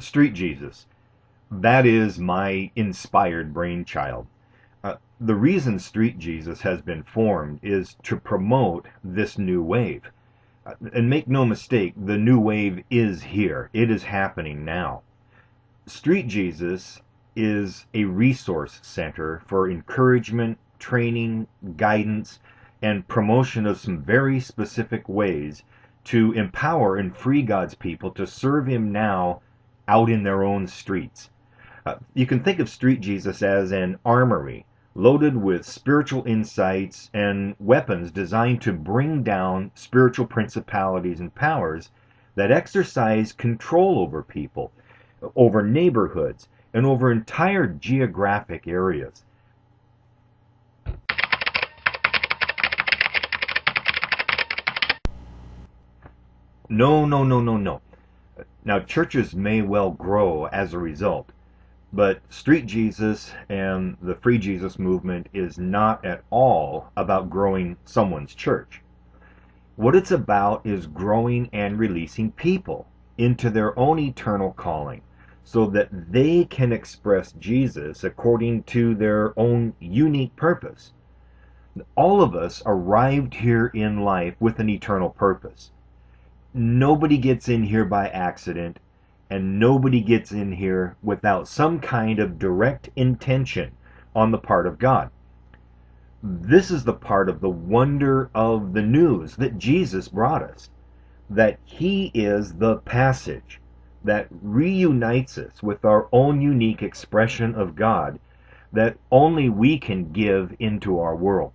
Street Jesus. That is my inspired brainchild. The reason Street Jesus has been formed is to promote this new wave. And make no mistake, the new wave is here. It is happening now. Street Jesus is a resource center for encouragement, training, guidance, and promotion of some very specific ways to empower and free God's people to serve Him now out in their own streets. You can think of Street Jesus as an armory loaded with spiritual insights and weapons designed to bring down spiritual principalities and powers that exercise control over people, over neighborhoods, and over entire geographic areas. No, no, no, no, no. Now, churches may well grow as a result, but Street Jesus and the Free Jesus movement is not at all about growing someone's church. What it's about is growing and releasing people into their own eternal calling so that they can express Jesus according to their own unique purpose. All of us arrived here in life with an eternal purpose. Nobody gets in here by accident, and nobody gets in here without some kind of direct intention on the part of God. This is the part of the wonder of the news that Jesus brought us, that He is the passage that reunites us with our own unique expression of God that only we can give into our world.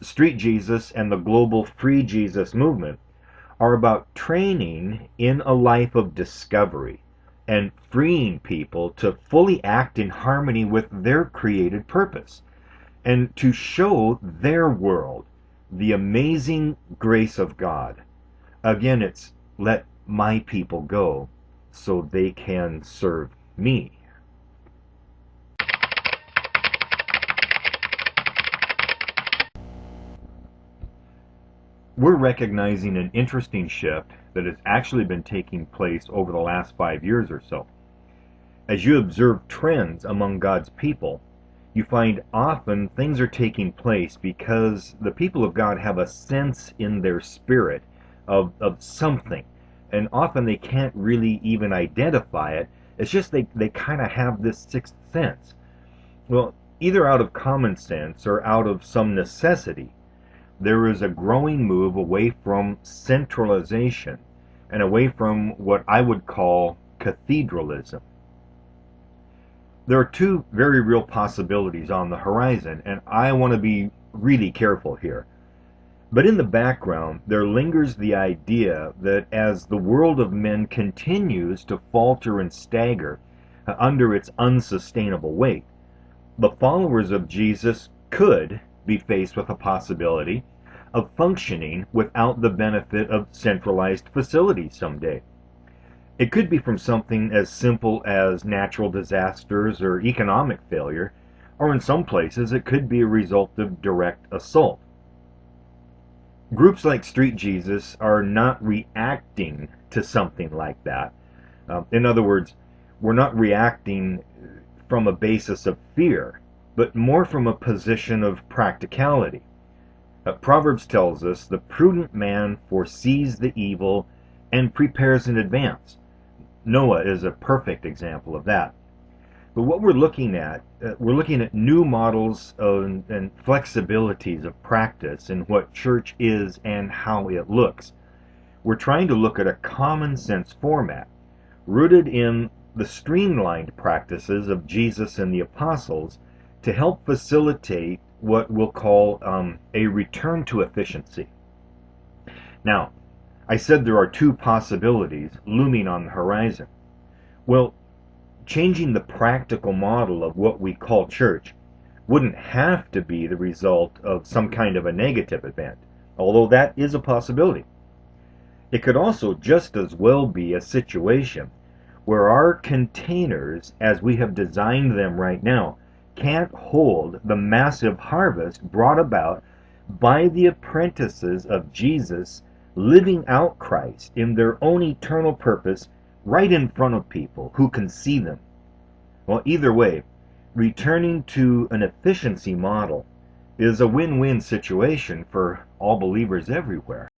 Street Jesus and the global Free Jesus movement are about training in a life of discovery and freeing people to fully act in harmony with their created purpose and to show their world the amazing grace of God. Again, it's let my people go so they can serve me. We're recognizing an interesting shift that has actually been taking place over the last 5 years or so. As you observe trends among God's people, you find often things are taking place because the people of God have a sense in their spirit of something, and often they can't really even identify it. It's just they kind of have this sixth sense. Well, either out of common sense or out of some necessity, there is a growing move away from centralization and away from what I would call cathedralism. There are two very real possibilities on the horizon, and I want to be really careful here. But in the background, there lingers the idea that as the world of men continues to falter and stagger under its unsustainable weight, the followers of Jesus could be faced with a possibility of functioning without the benefit of centralized facilities someday. It could be from something as simple as natural disasters or economic failure, or in some places it could be a result of direct assault. Groups like Street Jesus are not reacting to something like that. In other words, we're not reacting from a basis of fear, but more from a position of practicality. Proverbs tells us the prudent man foresees the evil and prepares in advance. Noah is a perfect example of that. But what we're looking at new models and flexibilities of practice in what church is and how it looks. We're trying to look at a common sense format rooted in the streamlined practices of Jesus and the apostles to help facilitate what we'll call a return to efficiency. Now, I said there are two possibilities looming on the horizon. Well, changing the practical model of what we call church wouldn't have to be the result of some kind of a negative event, although that is a possibility. It could also just as well be a situation where our containers, as we have designed them right now, can't hold the massive harvest brought about by the apprentices of Jesus living out Christ in their own eternal purpose right in front of people who can see them. Well, either way, returning to an efficiency model is a win-win situation for all believers everywhere.